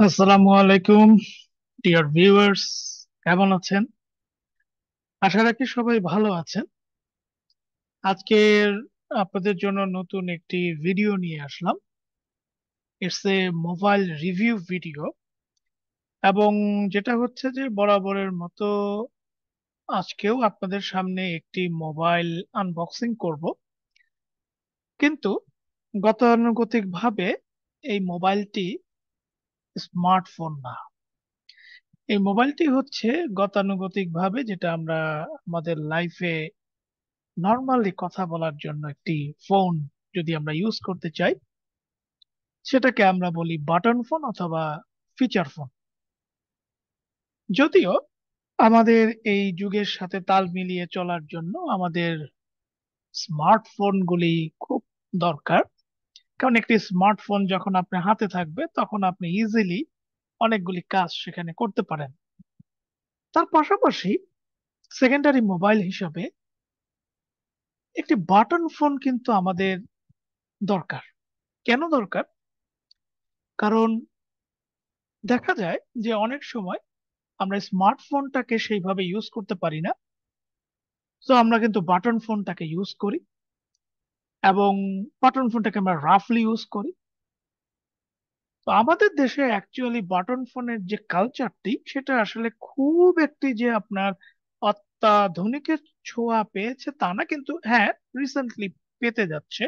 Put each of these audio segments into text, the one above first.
আসসালামু আলাইকুম dear viewers, কেমন আছেন? আশা রাখি সবাই ভালো আছেন। আজকের আপনাদের জন্য নতুন একটি ভিডিও নিয়ে আসলাম। It's a mobile review video, এবং যেটা হচ্ছে যে বরাবরের মতো আজকেও আপনাদের সামনে একটি মোবাইল আনবক্সিং করব, কিন্তু গতানুগতিক ভাবে এই মোবাইলটি স্মার্টফোন না। এই মোবাইলটি হচ্ছে গতানুগতিক ভাবে যেটা আমরা আমাদের লাইফে নর্মালি কথা বলার জন্য একটি ফোন যদি আমরা ইউজ করতে চাই, সেটাকে আমরা বলি বাটন ফোন অথবা ফিচার ফোন। যদিও আমাদের এই যুগের সাথে তাল মিলিয়ে চলার জন্য আমাদের স্মার্টফোন গুলি খুব দরকার। কারণ একটি স্মার্টফোন যখন আপনার হাতে থাকবে তখন আপনি ইজিলি অনেকগুলি কাজ সেখানে করতে পারেন। তার পাশাপাশি সেকেন্ডারি মোবাইল হিসাবে একটি বাটন ফোন কিন্তু আমাদের দরকার। কেন দরকার? কারণ দেখা যায় যে অনেক সময় আমরা স্মার্টফোনটাকে সেইভাবে ইউজ করতে পারি না। তো আমরা কিন্তু বাটন ফোনটাকে ইউজ করি, এবং বাটন ফোনটাকে আমরা রাফলি ইউজ করি। তো আমাদের দেশে অ্যাকচুয়ালি বাটন ফোনের যে কালচারটি, সেটা আসলে খুব একটি যে আপনার অত্যাধুনিকের ছোঁয়া পেয়েছে তা না, কিন্তু হ্যাঁ, রিসেন্টলি পেতে যাচ্ছে।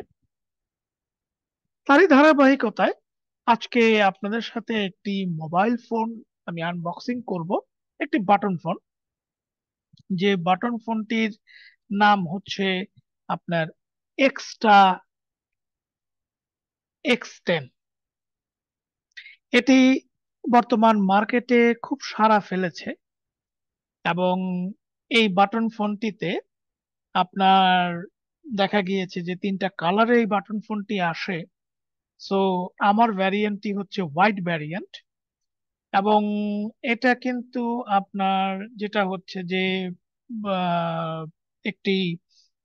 তারই ধারাবাহিকতায় আজকে আপনাদের সাথে একটি মোবাইল ফোন আমি আনবক্সিং করব, একটি বাটন ফোন। যে বাটন ফোনটির নাম হচ্ছে আপনার এক্সট্রা এক্স 10। এটি বর্তমান মার্কেটে খুব সাড়া ফেলেছে, এবং এই বাটন ফোনটিতে আপনার দেখা গিয়েছে যে তিনটা কালারে এই বাটন ফোনটি আসে। সো আমার ভ্যারিয়েন্টটি হচ্ছে হোয়াইট ভ্যারিয়েন্ট, এবং এটা কিন্তু আপনার যেটা হচ্ছে যে আহ, একটি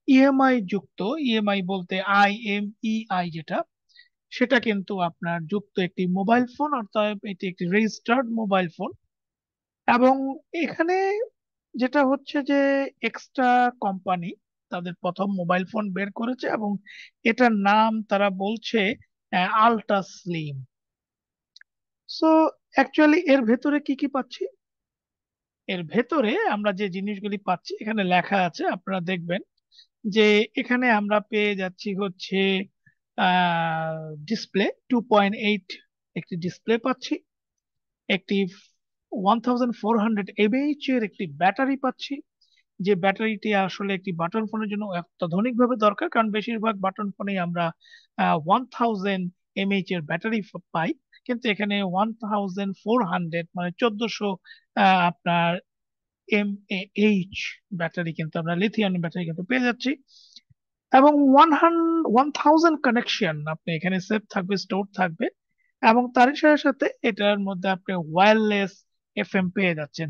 ইএমআই যুক্ত, ইএমআই বলতে IMEI যেটা, সেটা কিন্তু আপনার যুক্ত একটি মোবাইল ফোন, অর্থাৎ এটি একটি রেজিস্টার্ড মোবাইল ফোন। এবং এখানে যেটা হচ্ছে যে এক্সট্রা কোম্পানি তাদের প্রথম মোবাইল ফোন বের করেছে, এবং এটার নাম তারা বলছে আলট্রা স্লিম। সো অ্যাকচুয়ালি এর ভেতরে কি কি পাচ্ছি? এর ভেতরে আমরা যে জিনিসগুলি পাচ্ছি এখানে লেখা আছে, আপনারা দেখবেন যে এখানে আমরা পেয়ে যাচ্ছি হচ্ছে ডিসপ্লে 2.8, একটি ডিসপ্লে পাচ্ছি, একটি 1400 mAh এর একটি ব্যাটারি পাচ্ছি। যে ব্যাটারিটি আসলে একটি বাটন ফোনের জন্য অত্যাধুনিক ভাবে দরকার, কারণ বেশিরভাগ বাটন ফোনেই আমরা 1000 mAh এর ব্যাটারি পাই, কিন্তু এখানে 1400 মানে 1400 আপনার mAh ব্যাটারি কিন্তু আমরা লিথিয়াম ব্যাটারি কিন্তু পেয়ে যাচ্ছি। এবং 1000 কানেকশন আপনি এখানে সেভ থাকবে, স্টোর থাকবে, এবং তারই সাথে সাথে এটার মধ্যে আপনি ওয়্যারলেস FM পেয়ে যাচ্ছেন।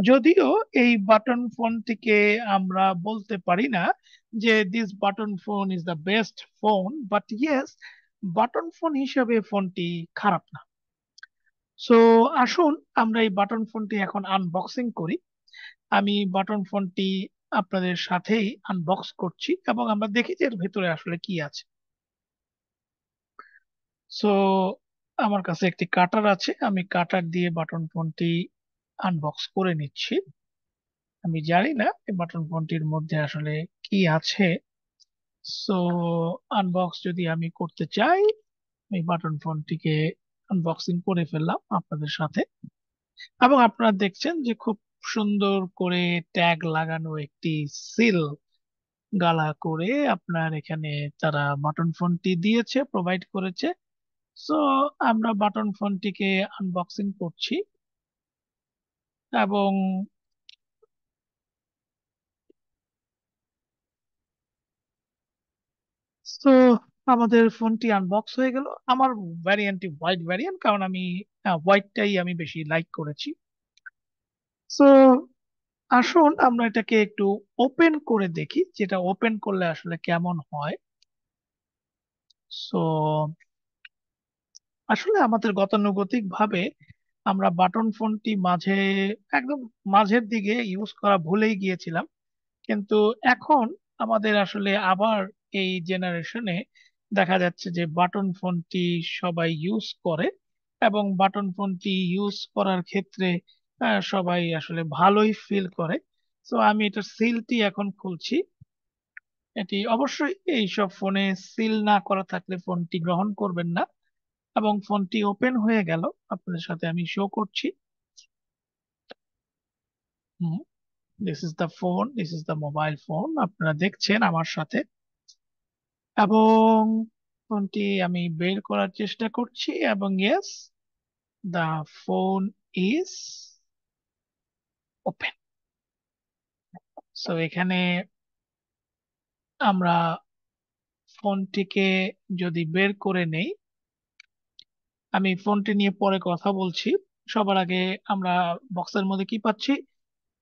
যদিও এই বাটন ফোনটিকে আমরা বলতে পারি না যে this button phone is the best phone, but yes, button phone হিসেবে ফোনটি খারাপ না। সো আসুন আমরা এই বাটন ফোনটি এখন আনবক্সিং করি। আমি বাটন ফোনটি আপনাদের সাথেই আনবক্স করছি, এবং আমরা দেখি যে এর ভেতরে আসলে কি আছে। সো আমার কাছে একটি কাটার আছে, আমি কাটার দিয়ে বাটন ফোনটি আনবক্স করে নিচ্ছি। আমি জানি না এই বাটন ফোনটির মধ্যে আসলে কি আছে। সো আনবক্স যদি আমি করতে চাই, এই বাটন ফোনটিকে আনবক্সিং করে ফেললাম আপনাদের সাথে, এবং আপনারা দেখছেন যে খুব সুন্দর করে ট্যাগ লাগানো একটি সিল গালা করে আপনার এখানে তারা বাটন ফোনটি দিয়েছে, প্রোভাইড করেছে। সো আমরা বাটন ফোনটিকে আনবক্সিং করছি, এবং তো আমাদের ফোনটি আনবক্স হয়ে গেল। আমার ভ্যারিয়েন্টটি হোয়াইট ভ্যারিয়েন্ট, কারণ আমি হোয়াইটটাই আমি বেশি লাইক করেছি। সো আসুন আমরা এটাকে একটু ওপেন করে দেখি, যেটা ওপেন করলে আসলে কেমন হয়। সো আসলে আমাদের গতানুগতিক ভাবে আমরা বাটন ফোনটি একদম মাঝের দিকে ইউজ করা ভুলেই গিয়েছিলাম, কিন্তু এখন আমাদের আসলে আবার এই জেনারেশনে দেখা যাচ্ছে যে বাটন ফোনটি সবাই ইউজ করে, এবং বাটন ফোনটি ইউজ করার ক্ষেত্রে সবাই আসলে ভালোই ফিল করে। তো আমি এটার সিলটি এখন খুলছি। এটি অবশ্যই এইসব ফোনে সিল না করা থাকলে ফোনটি গ্রহণ করবেন না। এবং ফোনটি ওপেন হয়ে গেল, আপনাদের সাথে আমি শো করছি। Hmm, this is the phone, this is the mobile phone, আপনারা দেখছেন আমার সাথে। এবং ফোনটি আমি বের করার চেষ্টা করছি, এবং yes, the phone is open. So এখানে আমরা ফোনটিকে যদি বের করে নেই, আমি ফোনটি নিয়ে পরে কথা বলছি। সবার আগে আমরা বক্সের মধ্যে কি পাচ্ছি?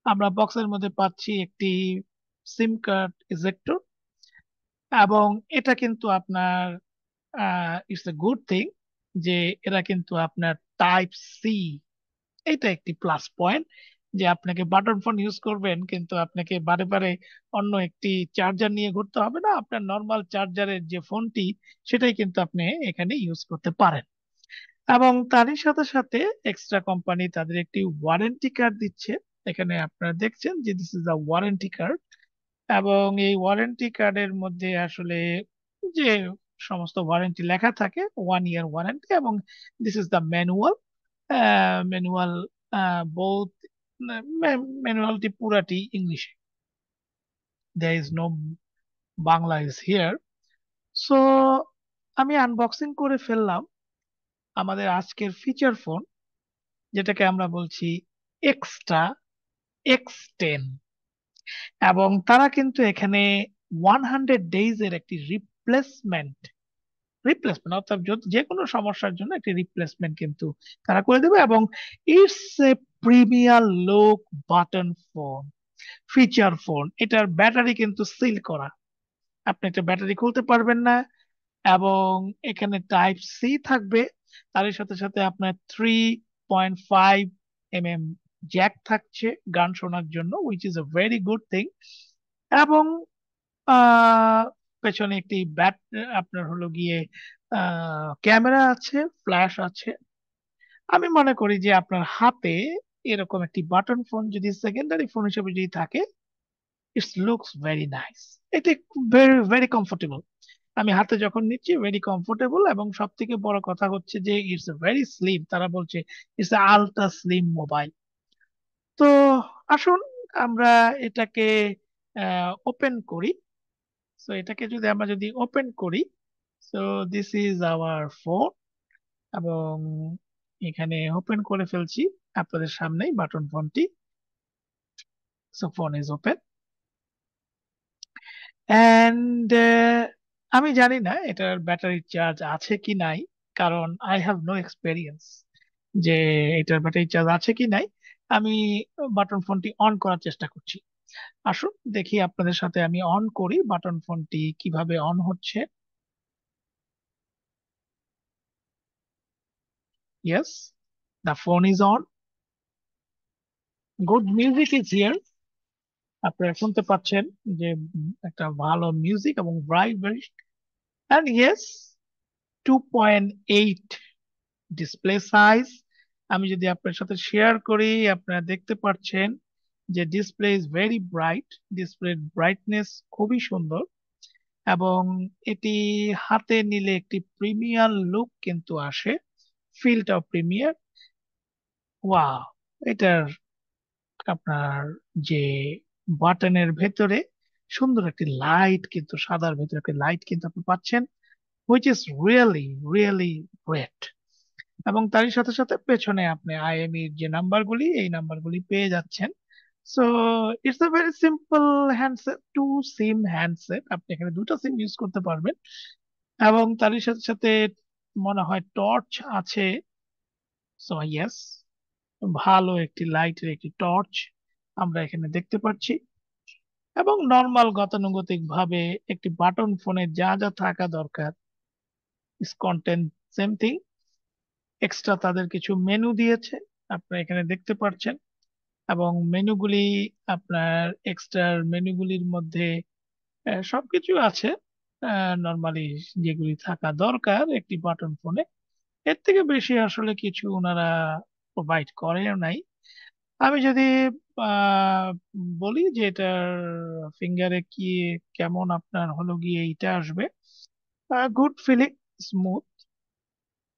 আমরা বক্সের মধ্যে পাচ্ছি একটি সিম কার্ড ইজেক্টর, এবং এটা কিন্তু আপনার ইটস এ গুড থিং যে এরা কিন্তু আপনার টাইপ সি, এটা একটি প্লাস পয়েন্ট। যে আপনাকে বাটন ফোন ইউজ করবেন, কিন্তু আপনাকে বারে বারে অন্য একটি চার্জার নিয়ে ঘুরতে হবে না, আপনার নর্মাল চার্জারের যে ফোনটি সেটাই কিন্তু আপনি এখানে ইউজ করতে পারেন। এবং তারই সাথে সাথে এক্সট্রা কোম্পানি তাদের একটি ওয়ারেন্টি কার্ড দিচ্ছে। এখানে আপনারা দেখছেন যে this is a warranty card, এবং এই ওয়ারেন্টি কার্ডের মধ্যে আসলে যে সমস্ত ওয়ারেন্টি লেখা থাকে, 1 ইয়ার ওয়ারেন্টি, এবং this is the manual. Manual both, ম্যানুয়ালটি পুরাটি ইংলিশে, there is no Bangla is here. So আমি আনবক্সিং করে ফেললাম আমাদের আজকের ফিচার ফোন, যেটাকে আমরা বলছি এক্সট্রা X10। এবং তারা কিন্তু এখানে 100 ডেজ এর একটি রিপ্লেসমেন্ট রিপ্লেসমেন্ট অর্থাৎ যে কোনো সমস্যার জন্য একটি রিপ্লেসমেন্ট কিন্তু তারা করে দেবে। এবং ইটস এ প্রিমিয়ার লোক বাটন ফোন, ফিচার ফোন। এটার ব্যাটারি কিন্তু সিল করা, আপনি একটা ব্যাটারি খুলতে পারবেন না। এবং এখানে টাইপ সি থাকবে, তার সাথে সাথে আপনার 3.5 mm জ্যাক থাকছে গান শোনার জন্য, which is a very good thing. এবং আহ পেছনে একটি আপনার হলো গিয়ে ক্যামেরা আছে, ফ্ল্যাশ আছে। আমি মনে করি যে আপনার হাতে এরকম একটি বাটন ফোন যদি সেকেন্ডারি ফোন হিসেবে যদি থাকে, ইটস লুকস ভেরি নাইস। এটি ভেরি ভেরি কমফোর্টেবল। আমি হাতে যখন নিচ্ছি ভেরি কমফোর্টেবল, এবং সব থেকে বড় কথা হচ্ছে যে ইটস ভেরি স্লিম। তারা বলছে ইটস আলট্রা স্লিম মোবাইল। তো আসুন আমরা এটাকে ওপেন করি। সো এটাকে যদি ওপেন করি, so this is our phone. এবং এখানে ওপেন করে ফেলছি আপনাদের সামনেই বাটন ফোনটি। So phone is open, and আমি জানি না এটার ব্যাটারি চার্জ আছে কি নাই, কারণ আই হ্যাভ নো এক্সপেরিয়েন্স যে এটার ব্যাটারি চার্জ আছে কি নাই। আমি বাটন ফোনটি অন করার চেষ্টা করছি। আসুন দেখি আপনাদের সাথে আমি অন করি বাটন ফোনটি কিভাবে অন হচ্ছে। Yes, the phone is on, good music is here. আপনারা শুনতে পাচ্ছেন যে একটা ভালো মিউজিক এবং bright very. And yes, 2.8 display size. আমি যদি আপনার সাথে শেয়ার করি, আপনারা দেখতে পাচ্ছেন যে display is very bright, display brightness খুবই সুন্দর। এবং এটি হাতে নিলে একটি প্রিমিয়ার লুক কিন্তু আসে, ফিলটাও প্রিমিয়ার। ওয়াও, এটার আপনার যে বাটনের ভেতরে সুন্দর একটি লাইট, কিন্তু সাদার ভেতরে একটি লাইট কিন্তু আপনি পাচ্ছেন, which is really really great. এবং তারই সাথে সাথে পেছনে আপনি আইএমই যে নাম্বারগুলি, এই নাম্বারগুলি পেয়ে যাচ্ছেন। So it's a very simple handset, two sim handset. আপনি এখানে দুটো সিম ইউজ করতে পারবেন। এবং তারই সাথে সাথে মনে হয় টর্চ আছে। সো ইয়েস, ভালো একটি লাইটের একটি টর্চ আমরা এখানে দেখতে পাচ্ছি। এবং নর্মাল গতানুগতিক ভাবে একটি বাটন ফোনে যা যা থাকা দরকার, ইস কন্টেন্ট সেম থিং। এক্সট্রা তাদের কিছু মেনু দিয়েছে, আপনারা এখানে দেখতে পাচ্ছেন। এবং মেনুগুলি, আপনার এক্সট্রা মেনুগুলির মধ্যে সবকিছু আছে নর্মালি যেগুলি থাকা দরকার একটি বাটন ফোনে। এর থেকে বেশি আসলে কিছু ওনারা প্রোভাইড করেও নাই। আমি যদি আহ, বলি যে এটার ফিঙ্গারে কি কেমন আপনার হলো গিয়ে এইটা আসবে, গুড ফিলিং, স্মুথ,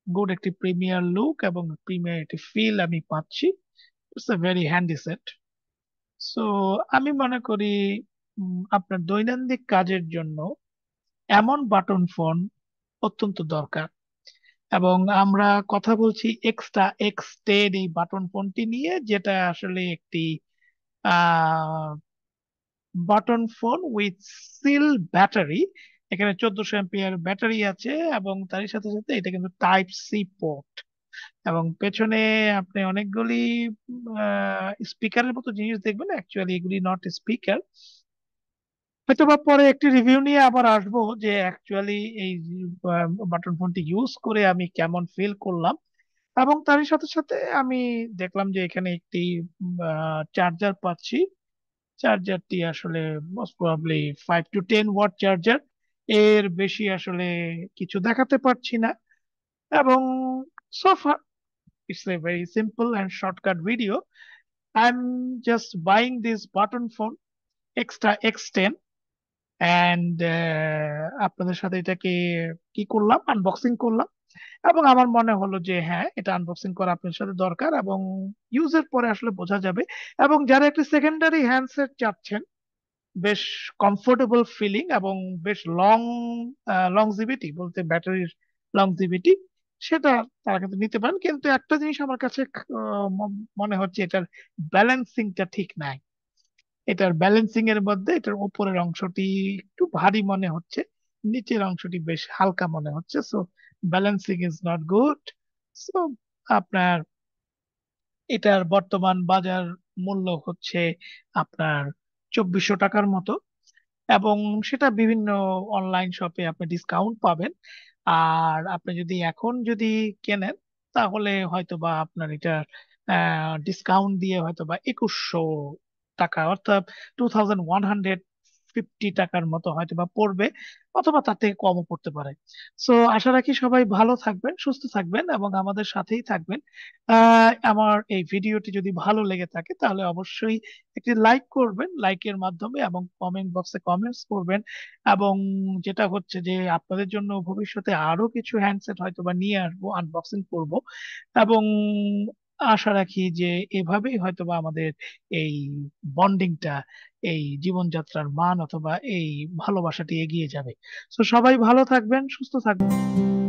গুড একটি প্রিমিয়ার লুক এবং প্রিমিয়ার একটি ফিল আমি পাচ্ছি। It's a very handy set. So আমি মনে করি আপনার দৈনন্দিন কাজের জন্য এমন বাটন ফোন অত্যন্ত দরকার। এবং আমরা কথা বলছি এক্সট্রা এক্স 10 এই বাটন ফোনটি নিয়ে, যেটা আসলে একটি button phone with seal battery. এখানে 1400 এমপিআর ব্যাটারি আছে এবং তারই সাথে সাথে এটা কিন্তু টাইপ C পোর্ট। এবং পেছনে আপনি অনেকগুলি স্পিকারের মতো জিনিস দেখবেন, অ্যাকচুয়ালি এগুলি নট স্পিকার। হয়তো বা পরে একটি রিভিউ নিয়ে আবার আসবো যে অ্যাকচুয়ালি এই বাটন ফোনটি ইউজ করে আমি কেমন ফিল করলাম। এবং তারই সাথে সাথে আমি দেখলাম যে এখানে একটি চার্জার পাচ্ছি। চার্জারটি আসলে most probably 5 to 10 watt charger, এর বেশি আসলে কিছু দেখাতে পারছি না। এবং so far, it's a very simple and shortcut video. I am just buying this button phone extra X10, and আপনাদের সাথে এটাকে কি করলাম, আনবক্সিং করলাম। এবং আমার মনে হলো যে হ্যাঁ, এটা আনবক্সিং করা আপনার সাথে দরকার এবং ইউজের পরে আসলে বোঝা যাবে। এবং যারা একটি সেকেন্ডারি হ্যান্ডসেট চাচ্ছেন, বেশ কমফোর্টেবল ফিলিং এবং বেশ লংজিভিটি বলতে ব্যাটারির লংজিভিটি, সেটা তারা কিন্তু নিতে পারেন। কিন্তু একটা জিনিস আমার কাছে মনে হচ্ছে এটার ব্যালেন্সিংটা ঠিক নাই। এটার ব্যালেন্সিং এর মধ্যে এটার উপরের অংশটি একটু ভারী মনে হচ্ছে, নিচের অংশটি বেশ হালকা মনে হচ্ছে। So balancing is not good. So আপনার এটার বর্তমান বাজার মূল্য হচ্ছে আপনার 2400 টাকার মতো। এবং সেটা বিভিন্ন অনলাইন শপে আপনি ডিসকাউন্ট পাবেন। আর আপনি যদি এখন যদি কেনেন, তাহলে হয়তো বা আপনার এটা ডিসকাউন্ট দিয়ে হয়তো বা 2100 টাকা, অর্থাৎ 2150 টাকার মতো হয়তো বা পড়বে, অথবা তার থেকে কমও পড়তে পারে। সো আশা রাখি সবাই ভালো থাকবেন, সুস্থ থাকবেন এবং আমাদের সাথেই থাকবেন। আমার এই ভিডিওটি যদি ভালো লেগে থাকে তাহলে অবশ্যই একটি লাইক করবেন, লাইকের মাধ্যমে, এবং কমেন্ট বক্সে কমেন্টস করবেন। এবং যেটা হচ্ছে যে আপনাদের জন্য ভবিষ্যতে আরো কিছু হ্যান্ডসেট হয়তো বা নিয়ে আসবো, আনবক্সিং করব। এবং আশা রাখি যে এভাবেই হয়তো বা আমাদের এই বন্ডিংটা, এই জীবনযাত্রার মান অথবা এই ভালোবাসাটি এগিয়ে যাবে। তো সবাই ভালো থাকবেন, সুস্থ থাকবেন।